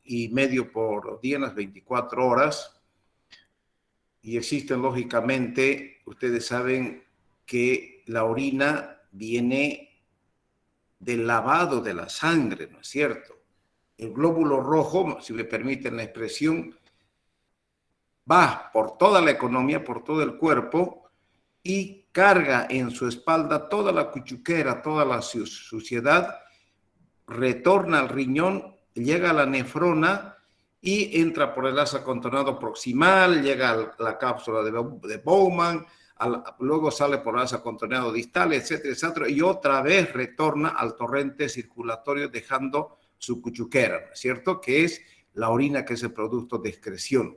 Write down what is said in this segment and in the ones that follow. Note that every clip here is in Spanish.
y medio por día en las 24 horas. Y existen, lógicamente, ustedes saben que la orina viene del lavado de la sangre, ¿no es cierto? El glóbulo rojo, si me permiten la expresión, va por toda la economía, por todo el cuerpo y carga en su espalda toda la cuchuquera, toda la suciedad, retorna al riñón, llega a la nefrona y entra por el asa contornado proximal, llega a la cápsula de Bowman, luego sale por el asa contornado distal, etcétera, etcétera, y otra vez retorna al torrente circulatorio dejando su cuchuquera, ¿no es cierto? Que es la orina, que es el producto de excreción.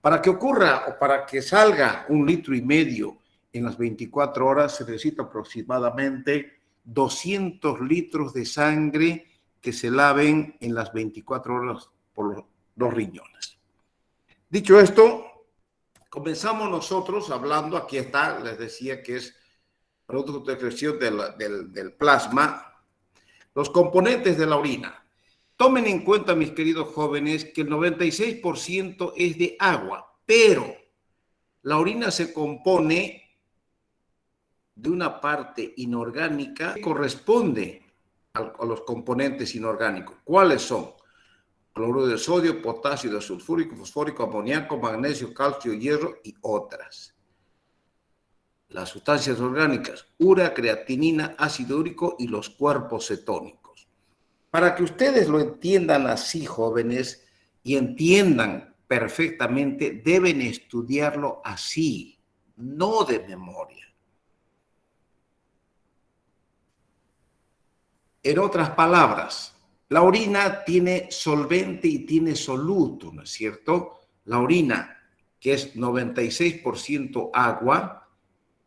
Para que ocurra o para que salga 1,5 litros en las 24 horas, se necesita aproximadamente 200 litros de sangre que se laven en las 24 horas por los riñones. Dicho esto, comenzamos nosotros hablando, aquí está, les decía que es producto de excreción del plasma, los componentes de la orina. Tomen en cuenta, mis queridos jóvenes, que el 96% es de agua, pero la orina se compone de una parte inorgánica que corresponde a los componentes inorgánicos. ¿Cuáles son? Cloruro de sodio, potasio, de sulfúrico, fosfórico, amoníaco, magnesio, calcio, hierro y otras. Las sustancias orgánicas, urea, creatinina, ácido úrico y los cuerpos cetónicos. Para que ustedes lo entiendan así, jóvenes, y entiendan perfectamente, deben estudiarlo así, no de memoria. En otras palabras, la orina tiene solvente y tiene soluto, ¿no es cierto? La orina, que es 96% agua,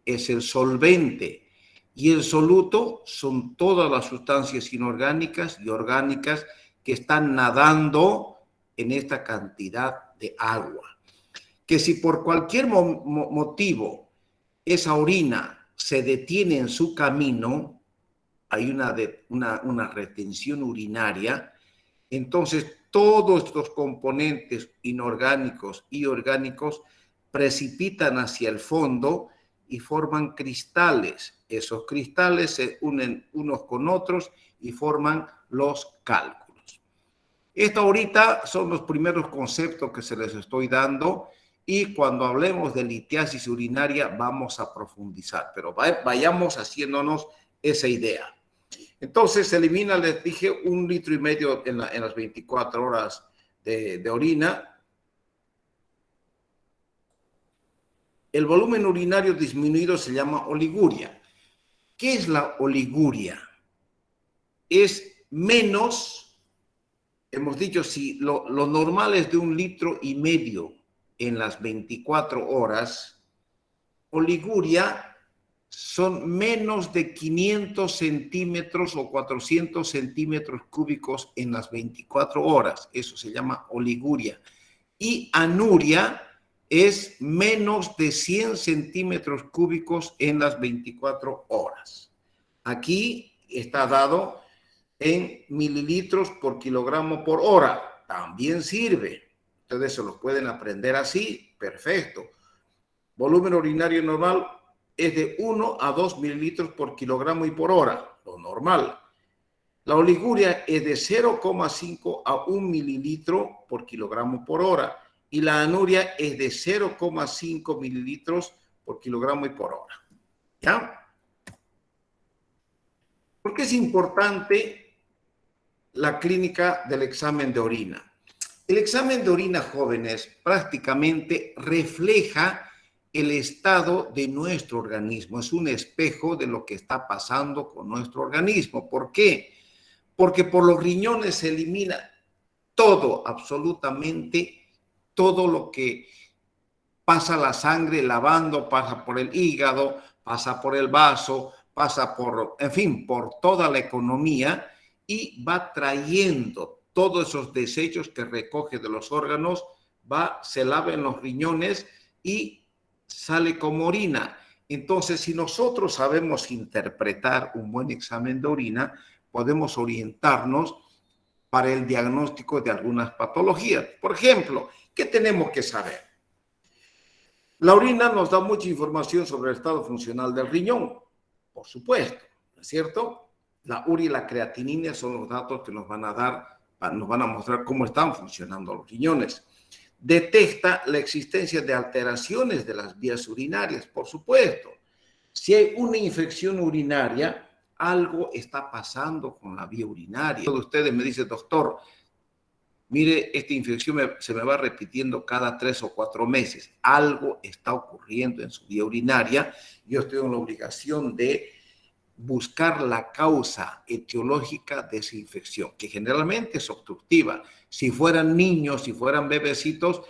es el solvente. Y el soluto son todas las sustancias inorgánicas y orgánicas que están nadando en esta cantidad de agua. Que si por cualquier motivo esa orina se detiene en su camino, hay una retención urinaria, entonces todos estos componentes inorgánicos y orgánicos precipitan hacia el fondo y forman cristales. Esos cristales se unen unos con otros y forman los cálculos. Esto ahorita son los primeros conceptos que se les estoy dando y cuando hablemos de litiasis urinaria vamos a profundizar, pero vayamos haciéndonos esa idea. Entonces se elimina, les dije, 1,5 litros en las 24 horas de orina. El volumen urinario disminuido se llama oliguria. ¿Qué es la oliguria? Es menos, hemos dicho, si lo normal es de 1,5 litros en las 24 horas, oliguria son menos de 500 centímetros o 400 centímetros cúbicos en las 24 horas. Eso se llama oliguria. Y anuria es menos de 100 centímetros cúbicos en las 24 horas. Aquí está dado en mililitros por kilogramo por hora. También sirve. Ustedes se lo pueden aprender así. Perfecto. Volumen urinario normal es de 1 a 2 mililitros por kilogramo y por hora, lo normal. La oliguria es de 0,5 a 1 mililitro por kilogramo por hora y la anuria es de 0,5 mililitros por kilogramo y por hora. ¿Ya? ¿Por qué es importante la clínica del examen de orina? El examen de orina, jóvenes, prácticamente refleja el estado de nuestro organismo. Es un espejo de lo que está pasando con nuestro organismo. ¿Por qué? Porque por los riñones se elimina todo, absolutamente todo lo que pasa la sangre lavando, pasa por el hígado, pasa por el vaso, pasa por, en fin, por toda la economía y va trayendo todos esos desechos que recoge de los órganos, se lava en los riñones y sale como orina. Entonces, si nosotros sabemos interpretar un buen examen de orina, podemos orientarnos para el diagnóstico de algunas patologías. Por ejemplo, ¿qué tenemos que saber? La orina nos da mucha información sobre el estado funcional del riñón, por supuesto, ¿no es cierto? La urea y la creatinina son los datos que nos van a dar, nos van a mostrar cómo están funcionando los riñones. Detecta la existencia de alteraciones de las vías urinarias, por supuesto. Si hay una infección urinaria, algo está pasando con la vía urinaria. Todos ustedes me dicen, doctor, mire, esta infección se me va repitiendo cada 3 o 4 meses. Algo está ocurriendo en su vía urinaria. Yo estoy en la obligación de buscar la causa etiológica de esa infección, que generalmente es obstructiva. Si fueran niños, si fueran bebecitos,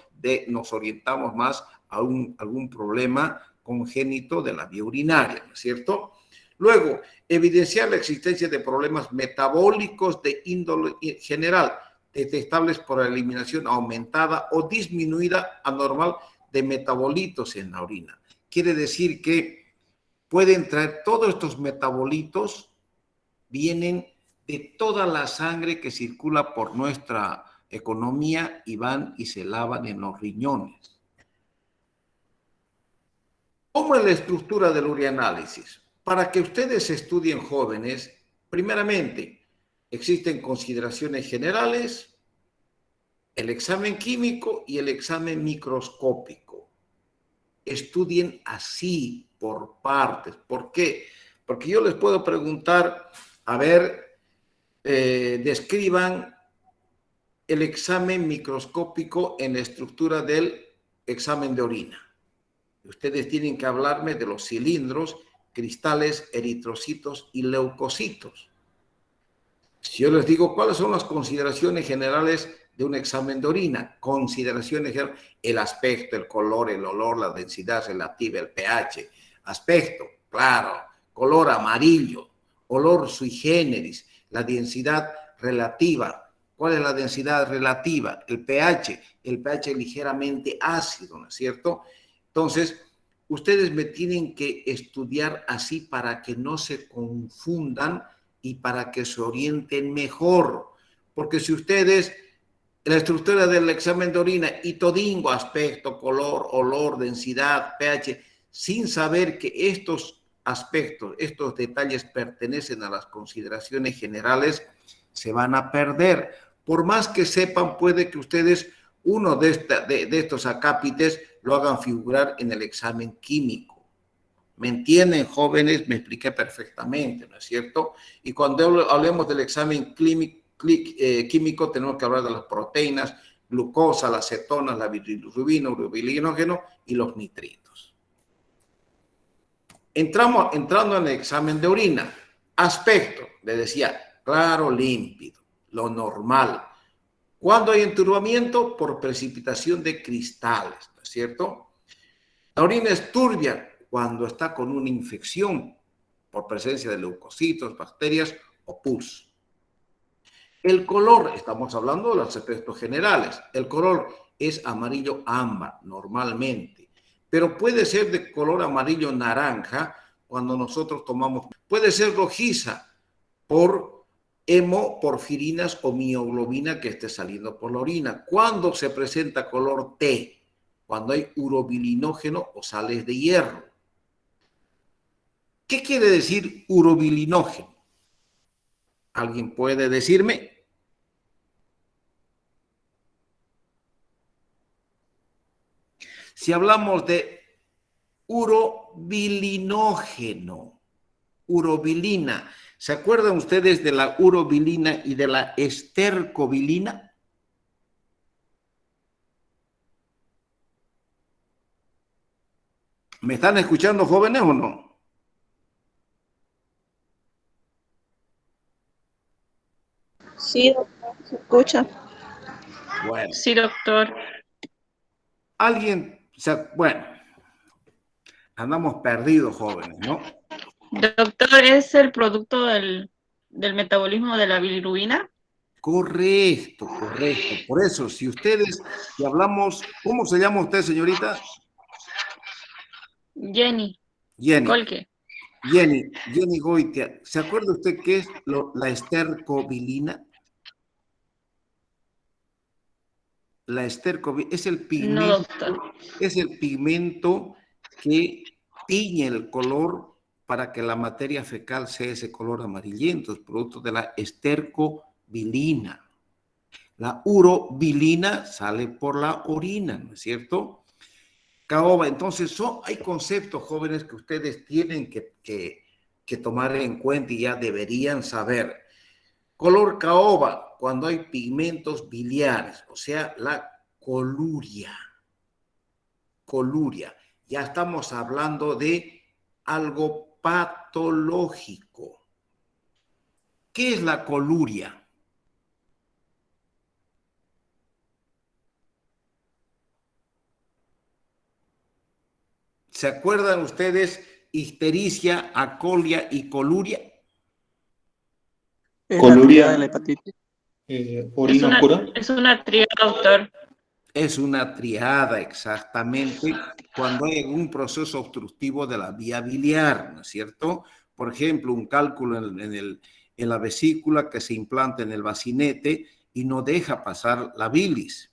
nos orientamos más a algún problema congénito de la vía urinaria, ¿no es cierto? Luego, evidenciar la existencia de problemas metabólicos de índole general, detectables por la eliminación aumentada o disminuida anormal de metabolitos en la orina. Quiere decir que pueden traer todos estos metabolitos, vienen de toda la sangre que circula por nuestra economía y van y se lavan en los riñones. ¿Cómo es la estructura del ureanálisis? Para que ustedes estudien jóvenes, primeramente, existen consideraciones generales, el examen químico y el examen microscópico. Estudien así, por partes. ¿Por qué? Porque yo les puedo preguntar, a ver, describan el examen microscópico en la estructura del examen de orina. Ustedes tienen que hablarme de los cilindros, cristales, eritrocitos y leucocitos. Si yo les digo, ¿cuáles son las consideraciones generales de un examen de orina? Consideraciones generales, el aspecto, el color, el olor, la densidad relativa, el pH. Aspecto, claro, color amarillo, olor sui generis, la densidad relativa. ¿Cuál es la densidad relativa? El pH ligeramente ácido, ¿no es cierto? Entonces, ustedes me tienen que estudiar así para que no se confundan y para que se orienten mejor. Porque si ustedes, la estructura del examen de orina y todingo, aspecto, color, olor, densidad, pH, sin saber que estos aspectos, estos detalles pertenecen a las consideraciones generales, se van a perder. Por más que sepan, puede que ustedes uno de estos acápites lo hagan figurar en el examen químico. ¿Me entienden, jóvenes? Me expliqué perfectamente, ¿no es cierto? Y cuando hablemos del examen químico, tenemos que hablar de las proteínas, glucosa, las cetonas, la bilirrubina, urobilinógeno y los nitritos. Entrando en el examen de orina. Aspecto, le decía, claro, límpido, lo normal. ¿Cuándo hay enturbamiento? Por precipitación de cristales, ¿no es cierto? La orina es turbia cuando está con una infección por presencia de leucocitos, bacterias o pus. El color, estamos hablando de los aspectos generales, el color es amarillo ámbar normalmente, pero puede ser de color amarillo naranja cuando nosotros tomamos, puede ser rojiza por hemoporfirinas o mioglobina que esté saliendo por la orina. ¿Cuándo se presenta color té? Cuando hay urobilinógeno o sales de hierro. ¿Qué quiere decir urobilinógeno? ¿Alguien puede decirme? Si hablamos de urobilinógeno, urobilina, ¿se acuerdan ustedes de la urobilina y de la estercobilina? ¿Me están escuchando, jóvenes, o no? Sí, doctor, se escucha. Bueno. Sí, doctor. Bueno, andamos perdidos, jóvenes, ¿no? Doctor, ¿es el producto del metabolismo de la bilirrubina? Correcto, correcto. Por eso, si hablamos, ¿cómo se llama usted, señorita? Jenny. Jenny. Colque. Jenny Goitia, ¿se acuerda usted qué es la estercobilina? La estercobilina No, doctor. es el pigmento que tiñe el color para que la materia fecal sea ese color amarillento, es producto de la estercobilina. La urobilina sale por la orina, ¿no es cierto? Caoba, entonces hay conceptos, jóvenes, que ustedes tienen que tomar en cuenta y ya deberían saber. Color caoba, cuando hay pigmentos biliares, o sea, la coluria. Coluria. Ya estamos hablando de algo patológico. ¿Qué es la coluria? ¿Se acuerdan ustedes ictericia, acolia y coluria? Es la Coluria, triada de la hepatitis. orina oscura. Es una tríada, doctor. Es una triada, exactamente, cuando hay un proceso obstructivo de la vía biliar, ¿no es cierto? Por ejemplo, un cálculo en la vesícula que se implanta en el bacinete y no deja pasar la bilis.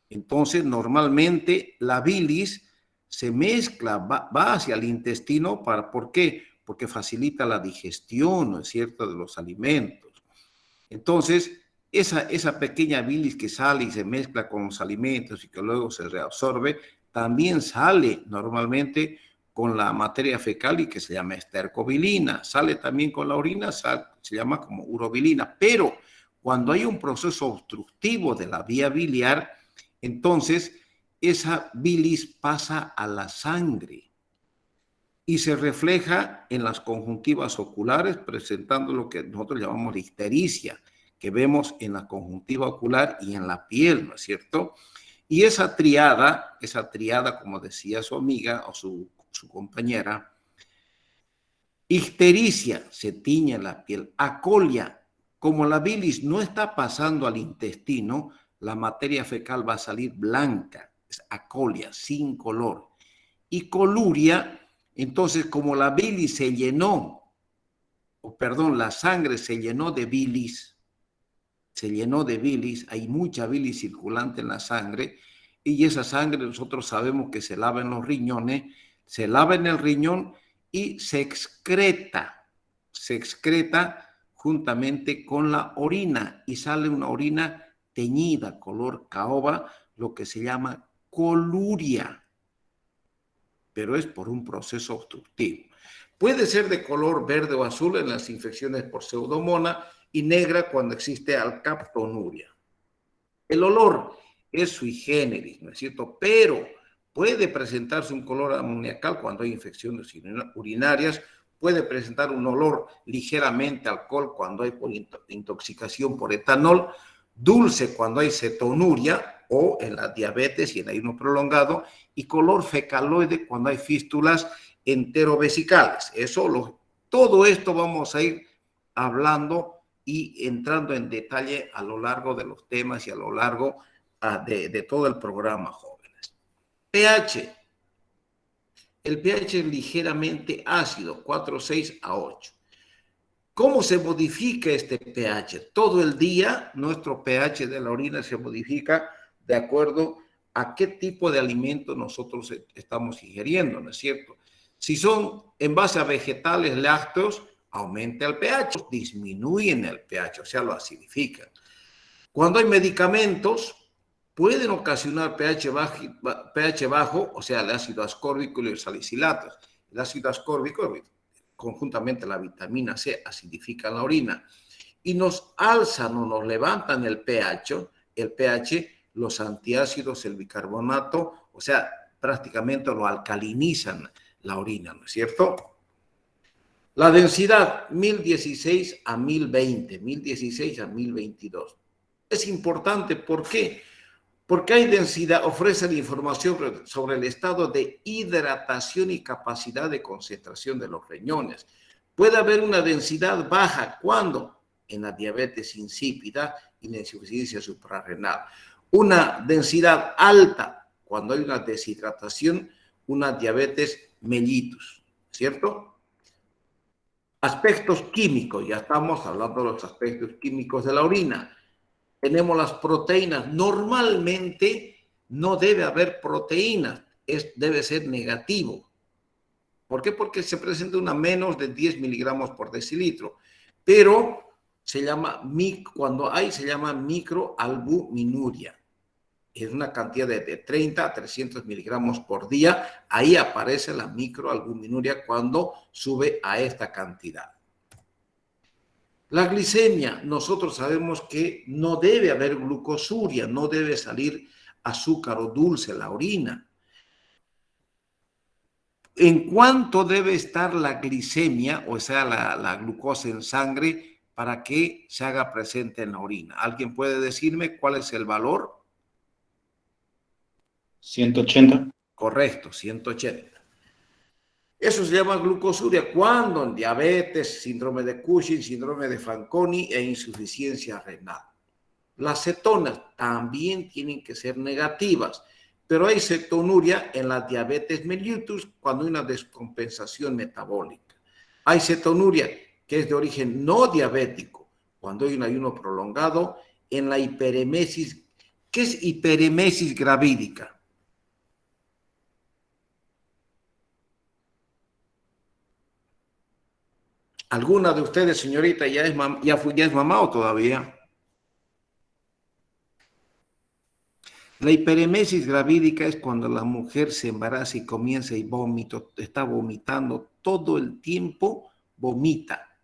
Entonces, normalmente la bilis se mezcla, va hacia el intestino. ¿Por qué? Porque facilita la digestión, ¿no es cierto?, de los alimentos. Entonces, esa pequeña bilis que sale y se mezcla con los alimentos y que luego se reabsorbe, también sale normalmente con la materia fecal y que se llama estercobilina. Sale también con la orina, se llama como urobilina. Pero cuando hay un proceso obstructivo de la vía biliar, entonces esa bilis pasa a la sangre y se refleja en las conjuntivas oculares, presentando lo que nosotros llamamos la ictericia, que vemos en la conjuntiva ocular y en la piel, ¿no es cierto? Y esa triada, como decía su amiga o su compañera, ictericia, se tiñe la piel, acolia, como la bilis no está pasando al intestino, la materia fecal va a salir blanca, es acolia, sin color. Y coluria, entonces, como la bilis se llenó, la sangre se llenó de bilis, hay mucha bilis circulante en la sangre, y esa sangre nosotros sabemos que se lava en los riñones, se lava en el riñón y se excreta juntamente con la orina, y sale una orina teñida, color caoba, lo que se llama coluria, pero es por un proceso obstructivo. Puede ser de color verde o azul en las infecciones por pseudomonas y negra cuando existe alcaptonuria. El olor es sui generis, ¿no es cierto? Pero puede presentarse un color amoniacal cuando hay infecciones urinarias, puede presentar un olor ligeramente alcohol cuando hay intoxicación por etanol, dulce cuando hay cetonuria o en la diabetes y en ayuno prolongado, y color fecaloide cuando hay fístulas enterovesicales. Todo esto vamos a ir hablando y entrando en detalle a lo largo de los temas y a lo largo de todo el programa, jóvenes. pH. El pH es ligeramente ácido, 4,6 a 8. ¿Cómo se modifica este pH? Todo el día nuestro pH de la orina se modifica de acuerdo a qué tipo de alimento nosotros estamos ingiriendo, ¿no es cierto? Si son en base a vegetales, lácteos, aumenta el pH, disminuyen el pH, o sea, lo acidifican. Cuando hay medicamentos, pueden ocasionar pH bajo, o sea, el ácido ascórbico y los salicilatos. El ácido ascórbico, conjuntamente la vitamina C, acidifica la orina y nos alzan o nos levantan el pH, los antiácidos, el bicarbonato, o sea, prácticamente lo alcalinizan la orina, ¿no es cierto? La densidad, 1016 a 1020, 1016 a 1022. Es importante, ¿por qué? Porque hay densidad, ofrece la información sobre el estado de hidratación y capacidad de concentración de los riñones. Puede haber una densidad baja, ¿cuándo? En la diabetes insípida y la insuficiencia suprarrenal. Una densidad alta, cuando hay una deshidratación, una diabetes mellitus, ¿cierto? Aspectos químicos, ya estamos hablando de los aspectos químicos de la orina. tenemos las proteínas. Normalmente no debe haber proteínas, debe ser negativo. ¿Por qué? Porque se presenta una menos de 10 miligramos por decilitro. Pero se llama, cuando hay, se llama microalbuminuria. Es una cantidad de 30 a 300 miligramos por día. Ahí aparece la microalbuminuria cuando sube a esta cantidad. La glicemia, nosotros sabemos que no debe haber glucosuria, no debe salir azúcar o dulce en la orina. ¿En cuánto debe estar la glicemia, o sea, la glucosa en sangre, para que se haga presente en la orina? ¿Alguien puede decirme cuál es el valor? 180. Correcto, 180. Eso se llama glucosuria cuando en diabetes, síndrome de Cushing, síndrome de Fanconi e insuficiencia renal. Las cetonas también tienen que ser negativas, pero hay cetonuria en la diabetes mellitus cuando hay una descompensación metabólica. Hay cetonuria que es de origen no diabético cuando hay un ayuno prolongado en la hiperemesis. ¿Qué es hiperemesis gravídica? ¿Alguna de ustedes, señorita, ya es mamá o todavía? La hiperemesis gravídica es cuando la mujer se embaraza y comienza y está vomitando todo el tiempo, vomita.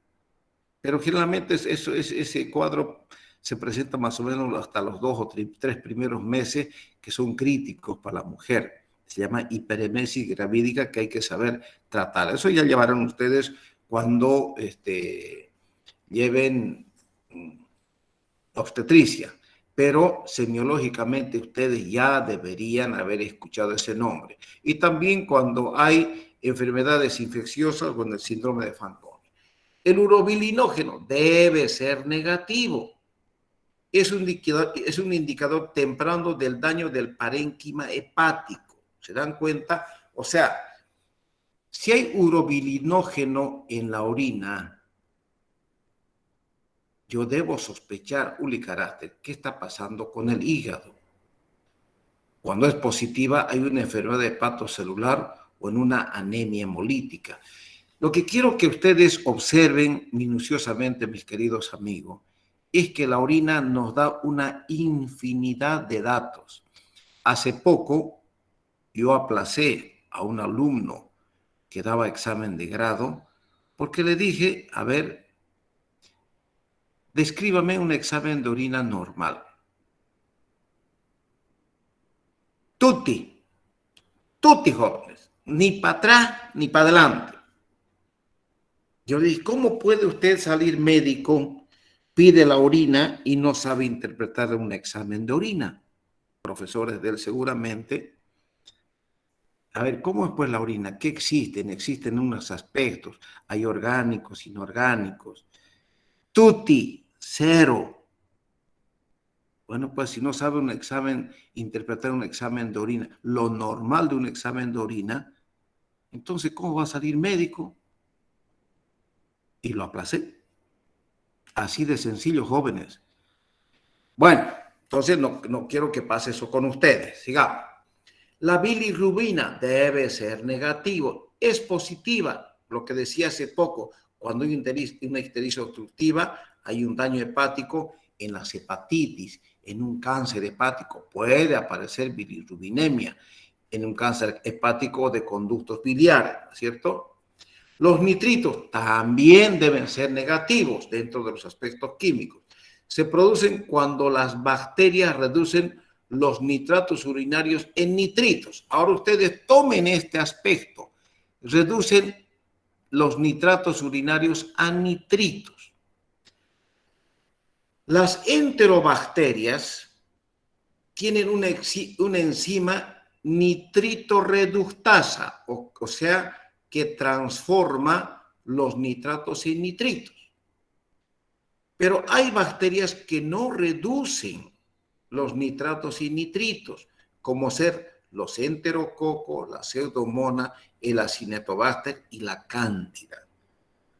Pero generalmente ese cuadro se presenta más o menos hasta los 2 o 3 primeros meses que son críticos para la mujer. Se llama hiperemesis gravídica que hay que saber tratar. Eso ya llevarán ustedes cuando lleven obstetricia, pero semiológicamente ustedes ya deberían haber escuchado ese nombre. Y también cuando hay enfermedades infecciosas con el síndrome de Fanconi. El urobilinógeno debe ser negativo. Es un indicador temprano del daño del parénquima hepático. ¿Se dan cuenta? O sea, si hay urobilinógeno en la orina, yo debo sospechar, Uli Carácter, ¿qué está pasando con el hígado? Cuando es positiva, hay una enfermedad hepatocelular o en una anemia hemolítica. Lo que quiero que ustedes observen minuciosamente, mis queridos amigos, es que la orina nos da una infinidad de datos. Hace poco, yo aplacé a un alumno que daba examen de grado, porque le dije, a ver, descríbame un examen de orina normal. Tutti, jóvenes, ni para atrás ni para adelante. Yo le dije, ¿cómo puede usted salir médico, pide la orina y no sabe interpretar un examen de orina? Profesores de él seguramente. A ver, ¿cómo es pues la orina? ¿Qué existen? Existen unos aspectos. Hay orgánicos, inorgánicos. Tutti, 0. Bueno, pues si no sabe interpretar un examen de orina, lo normal de un examen de orina, entonces, ¿cómo va a salir médico? Y lo aplacé. Así de sencillo, jóvenes. Bueno, entonces no quiero que pase eso con ustedes. Sigamos. La bilirrubina debe ser negativo. Es positiva, lo que decía hace poco. Cuando hay una ictericia obstructiva, hay un daño hepático en las hepatitis, en un cáncer hepático. Puede aparecer bilirrubinemia en un cáncer hepático de conductos biliares, ¿cierto? Los nitritos también deben ser negativos dentro de los aspectos químicos. Se producen cuando las bacterias reducen los nitratos urinarios en nitritos. Ahora ustedes tomen este aspecto. Reducen los nitratos urinarios a nitritos. Las enterobacterias tienen una enzima nitritoreductasa, o sea, que transforma los nitratos en nitritos. Pero hay bacterias que no reducen los nitratos y nitritos, como ser los enterococos, la pseudomonas, el acinetobacter y la cándida.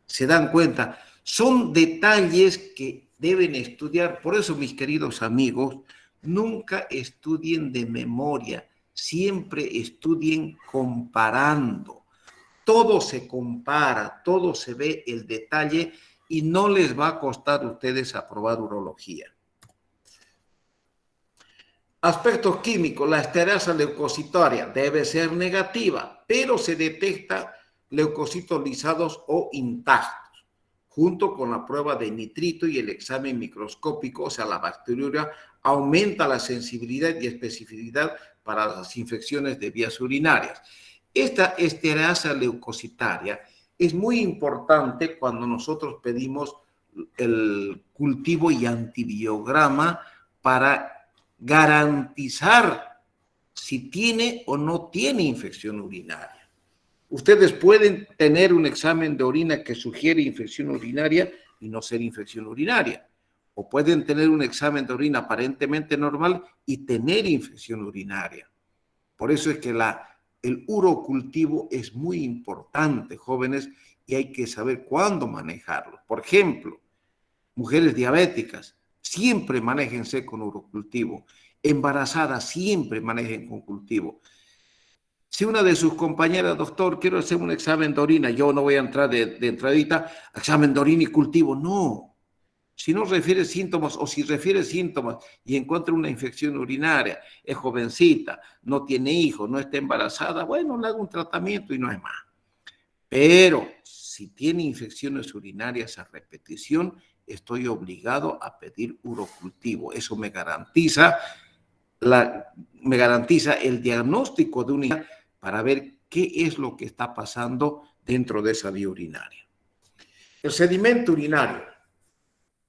¿Se dan cuenta? Son detalles que deben estudiar. Por eso, mis queridos amigos, nunca estudien de memoria, siempre estudien comparando. Todo se compara, todo se ve el detalle y no les va a costar a ustedes aprobar urología. Aspectos químicos, la esterasa leucocitaria debe ser negativa, pero se detecta leucocitos lisados o intactos, junto con la prueba de nitrito y el examen microscópico, o sea, la bacteriuria, aumenta la sensibilidad y especificidad para las infecciones de vías urinarias. Esta esterasa leucocitaria es muy importante cuando nosotros pedimos el cultivo y antibiograma para garantizar si tiene o no tiene infección urinaria. Ustedes pueden tener un examen de orina que sugiere infección urinaria y no ser infección urinaria. O pueden tener un examen de orina aparentemente normal y tener infección urinaria. Por eso es que el urocultivo es muy importante, jóvenes, y hay que saber cuándo manejarlo. Por ejemplo, mujeres diabéticas, siempre manéjense con urocultivo. Embarazadas, siempre manejen con cultivo. Si una de sus compañeras, doctor, quiero hacer un examen de orina, yo no voy a entrar de entradita, examen de orina y cultivo, no. Si no refiere síntomas o si refiere síntomas y encuentra una infección urinaria, es jovencita, no tiene hijos, no está embarazada, bueno, le hago un tratamiento y no es más. Pero si tiene infecciones urinarias a repetición, estoy obligado a pedir urocultivo. Eso me garantiza el diagnóstico de una para ver qué es lo que está pasando dentro de esa vía urinaria. El sedimento urinario.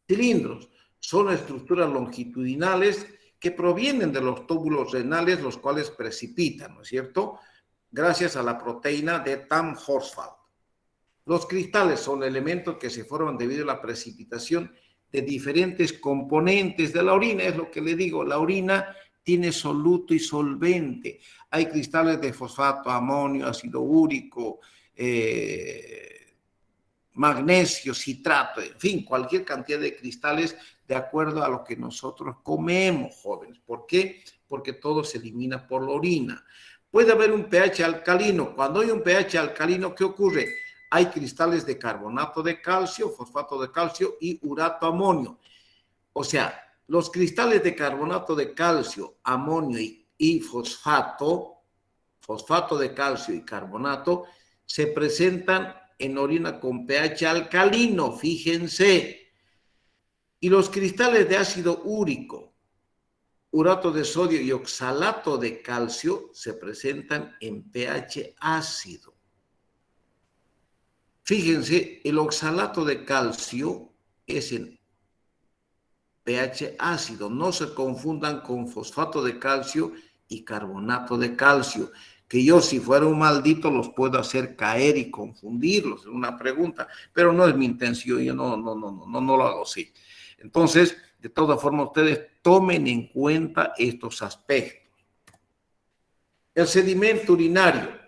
Cilindros son estructuras longitudinales que provienen de los túbulos renales, los cuales precipitan, ¿no es cierto?, gracias a la proteína de Tamm-Horsfeld. Los cristales son elementos que se forman debido a la precipitación de diferentes componentes de la orina. Es lo que le digo, la orina tiene soluto y solvente. Hay cristales de fosfato, amonio, ácido úrico, magnesio, citrato, en fin, cualquier cantidad de cristales de acuerdo a lo que nosotros comemos, jóvenes. ¿Por qué? Porque todo se elimina por la orina. Puede haber un pH alcalino. Cuando hay un pH alcalino, ¿qué ocurre? Hay cristales de carbonato de calcio, fosfato de calcio y urato amonio. O sea, los cristales de carbonato de calcio, amonio y fosfato de calcio y carbonato, se presentan en orina con pH alcalino, fíjense. Y los cristales de ácido úrico, urato de sodio y oxalato de calcio se presentan en pH ácido. Fíjense, el oxalato de calcio es en pH ácido. No se confundan con fosfato de calcio y carbonato de calcio, que yo si fuera un maldito los puedo hacer caer y confundirlos. Es una pregunta, pero no es mi intención, yo no lo hago así. Entonces, de todas formas, ustedes tomen en cuenta estos aspectos. El sedimento urinario.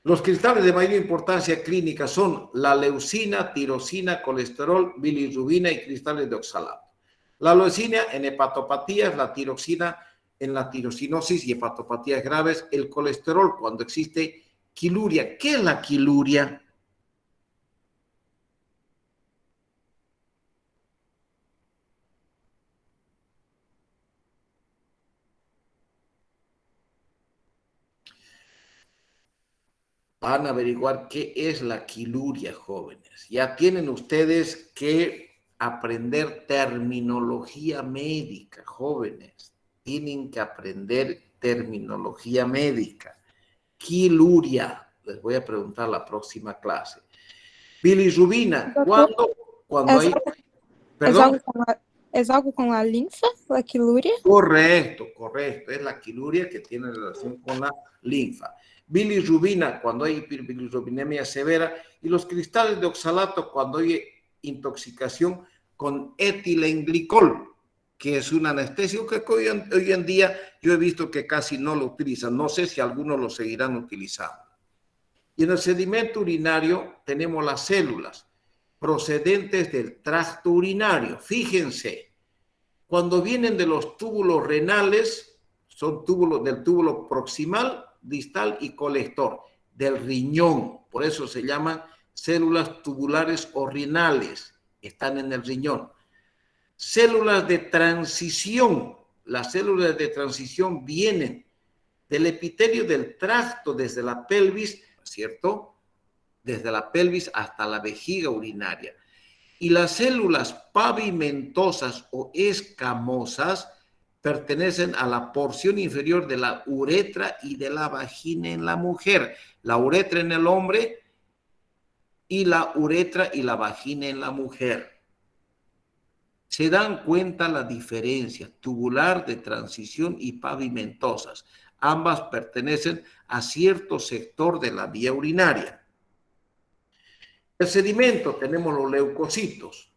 Los cristales de mayor importancia clínica son la leucina, tirosina, colesterol, bilirrubina y cristales de oxalato. La leucina en hepatopatías, la tiroxina en la tirosinosis y hepatopatías graves, el colesterol cuando existe quiluria. ¿Qué es la quiluria? Van a averiguar qué es la quiluria, jóvenes. Ya tienen ustedes que aprender terminología médica, jóvenes. Tienen que aprender terminología médica. Quiluria. Les voy a preguntar la próxima clase. Bilirrubina. ¿Cuándo hay? ¿Perdón? ¿Es algo con la linfa, la quiluria? Correcto. Es la quiluria que tiene relación con la linfa. Bilirrubina, cuando hay bilirrubinemia severa, y los cristales de oxalato cuando hay intoxicación con etilenglicol, que es un anestésico que hoy en día yo he visto que casi no lo utilizan. No sé si algunos lo seguirán utilizando. Y en el sedimento urinario tenemos las células. procedentes del tracto urinario. Fíjense, cuando vienen de los túbulos renales, son túbulos del túbulo proximal, distal y colector, del riñón. Por eso se llaman células tubulares o renales. Están en el riñón. Células de transición. Las células de transición vienen del epitelio del tracto desde la pelvis, ¿cierto? Desde la pelvis hasta la vejiga urinaria. Y las células pavimentosas o escamosas pertenecen a la porción inferior de la uretra y de la vagina en la mujer. La uretra en el hombre y la uretra y la vagina en la mujer. Se dan cuenta la diferencia tubular de transición y pavimentosas. Ambas pertenecen a cierto sector de la vía urinaria. El sedimento, tenemos los leucocitos.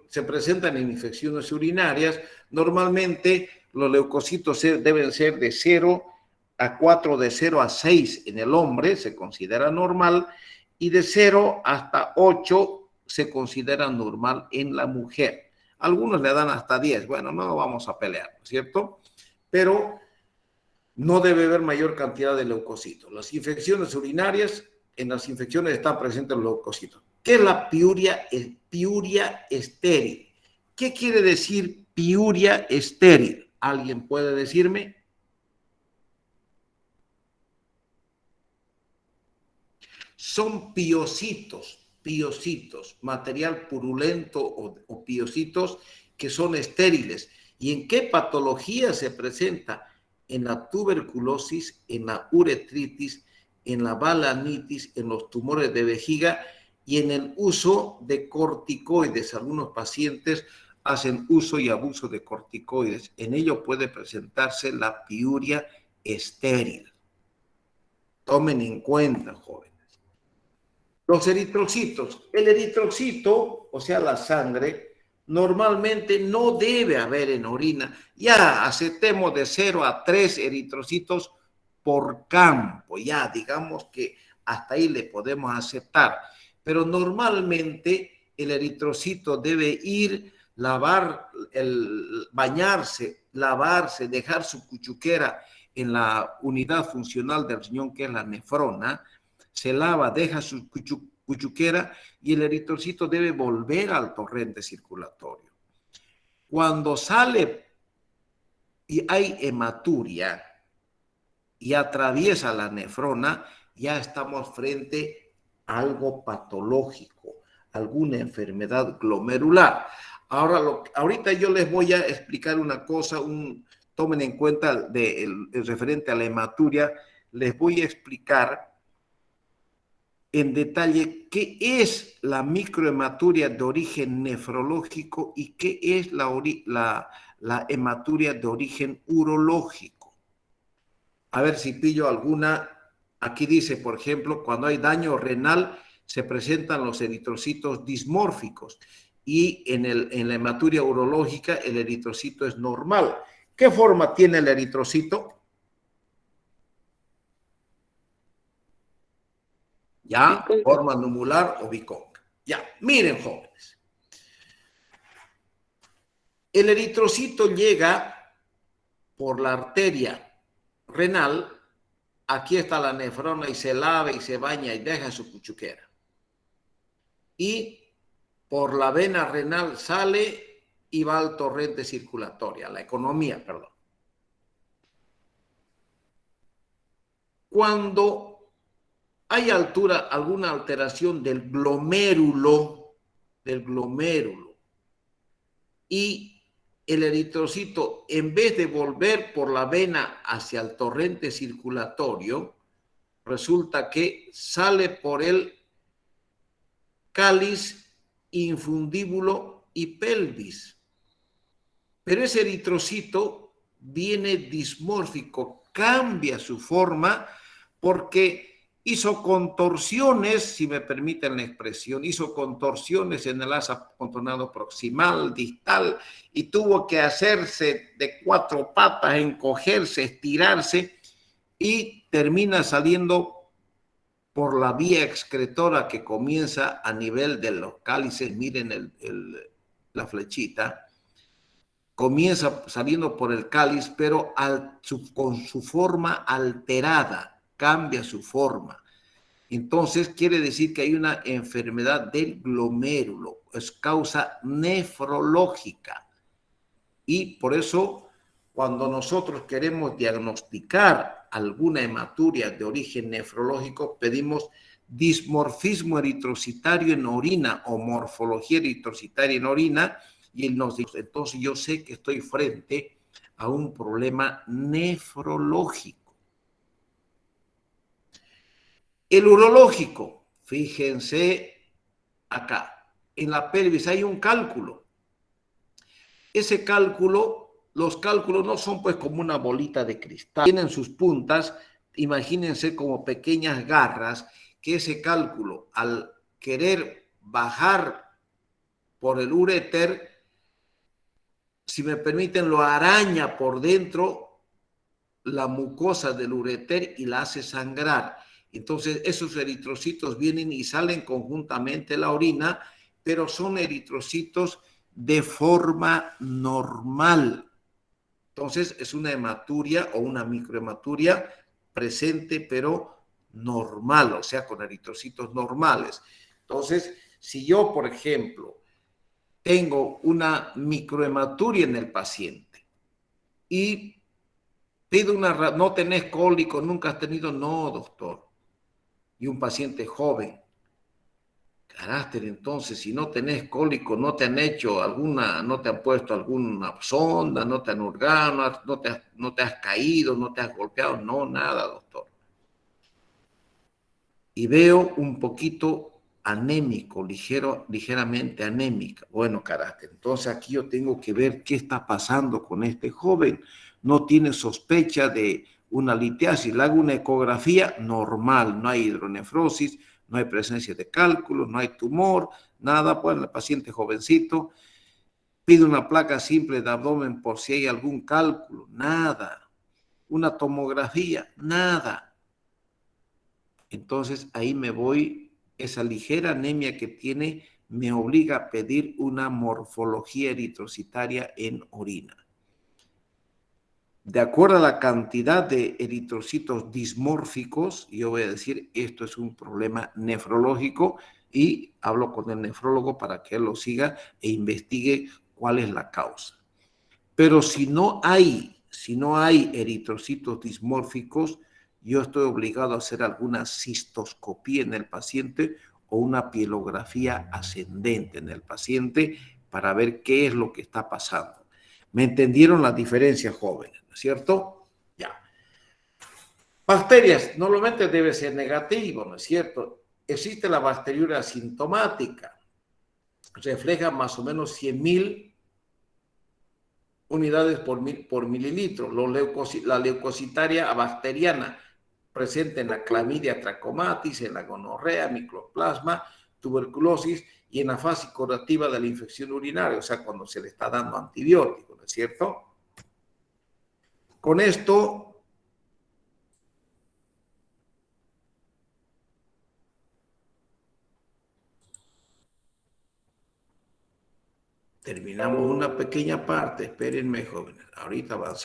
Se presentan en infecciones urinarias. Normalmente los leucocitos deben ser de 0 a 4, de 0 a 6 en el hombre, se considera normal, y de 0 hasta 8 se considera normal en la mujer. Algunos le dan hasta 10. Bueno, no vamos a pelear, ¿no es cierto? Pero no debe haber mayor cantidad de leucocitos. Las infecciones urinarias, en las infecciones están presentes los leucocitos. ¿Qué es la piuria estéril? ¿Qué quiere decir piuria estéril? ¿Alguien puede decirme? Son piocitos, material purulento o piocitos que son estériles. ¿Y en qué patología se presenta? En la tuberculosis, en la uretritis, en la balanitis, en los tumores de vejiga y en el uso de corticoides. Algunos pacientes hacen uso y abuso de corticoides. En ello puede presentarse la piuria estéril. Tomen en cuenta, jóvenes. Los eritrocitos. El eritrocito, o sea, la sangre, normalmente no debe haber en orina. Ya aceptemos de 0 a 3 eritrocitos por campo. Ya digamos que hasta ahí le podemos aceptar. Pero normalmente el eritrocito debe ir, bañarse, lavarse, dejar su cuchuquera en la unidad funcional del riñón, que es la nefrona. Se lava, deja su cuchuquera y el eritrocito debe volver al torrente circulatorio. Cuando sale y hay hematuria y atraviesa la nefrona, ya estamos frente a algo patológico, alguna enfermedad glomerular. Ahorita yo les voy a explicar una cosa, tomen en cuenta el referente a la hematuria, les voy a explicar en detalle qué es la microhematuria de origen nefrológico y qué es la hematuria de origen urológico. A ver si pillo alguna. Aquí dice, por ejemplo, cuando hay daño renal se presentan los eritrocitos dismórficos y en la hematuria urológica el eritrocito es normal. ¿Qué forma tiene el eritrocito? Ya, forma numular o bicóncava. Ya, miren, jóvenes. El eritrocito llega por la arteria renal. Aquí está la nefrona y se lava y se baña y deja su cuchuquera. Y por la vena renal sale y va al torrente circulatorio, a la economía, perdón. Cuando hay alguna alteración del glomérulo, y el eritrocito, en vez de volver por la vena hacia el torrente circulatorio, resulta que sale por el cáliz, infundíbulo y pelvis. Pero ese eritrocito viene dismórfico, cambia su forma porque hizo contorsiones, si me permiten la expresión, hizo contorsiones en el asa contornado proximal, distal, y tuvo que hacerse de 4 patas, encogerse, estirarse, y termina saliendo por la vía excretora que comienza a nivel de los cálices, miren la flechita, comienza saliendo por el cáliz, pero con su forma alterada, cambia su forma. Entonces quiere decir que hay una enfermedad del glomérulo, es causa nefrológica. Y por eso, cuando nosotros queremos diagnosticar alguna hematuria de origen nefrológico, pedimos dismorfismo eritrocitario en orina o morfología eritrocitaria en orina, y él nos dice, entonces yo sé que estoy frente a un problema nefrológico. El urológico, fíjense acá, en la pelvis hay un cálculo. Ese cálculo, los cálculos no son pues como una bolita de cristal, tienen sus puntas, imagínense como pequeñas garras, que ese cálculo al querer bajar por el uréter, si me permiten, lo araña por dentro la mucosa del uréter y la hace sangrar. Entonces esos eritrocitos vienen y salen conjuntamente la orina, pero son eritrocitos de forma normal. Entonces es una hematuria o una microhematuria presente, pero normal, o sea, con eritrocitos normales. Entonces, si yo, por ejemplo, tengo una microhematuria en el paciente y pido no tenés cólico, nunca has tenido, no, doctor. Y un paciente joven, carácter, entonces, si no tenés cólico, no te han hecho alguna, no te han puesto alguna sonda, no te han hurgado, no te has caído, no te has golpeado, no, nada, doctor. Y veo un poquito anémico, ligeramente anémica. Bueno, carácter, entonces aquí yo tengo que ver qué está pasando con este joven. No tiene sospecha de una litiasis, le hago una ecografía normal, no hay hidronefrosis, no hay presencia de cálculos, no hay tumor, nada. Pues el paciente jovencito pide una placa simple de abdomen por si hay algún cálculo, nada. Una tomografía, nada. Entonces ahí me voy, esa ligera anemia que tiene me obliga a pedir una morfología eritrocitaria en orina. De acuerdo a la cantidad de eritrocitos dismórficos, yo voy a decir, esto es un problema nefrológico y hablo con el nefrólogo para que él lo siga e investigue cuál es la causa. Pero si no hay eritrocitos dismórficos, yo estoy obligado a hacer alguna cistoscopía en el paciente o una pielografía ascendente en el paciente para ver qué es lo que está pasando. ¿Me entendieron las diferencias, jóvenes? ¿No es cierto? Ya. Bacterias, normalmente debe ser negativo, ¿no es cierto? Existe la bacteriuria asintomática. Refleja más o menos 100.000 unidades por mililitro. La leucocitaria bacteriana presente en la clamidia trachomatis, en la gonorrea, micoplasma, tuberculosis y en la fase curativa de la infección urinaria, o sea, cuando se le está dando antibióticos, ¿no es cierto? Con esto terminamos una pequeña parte. Espérenme, jóvenes. Ahorita avanzamos.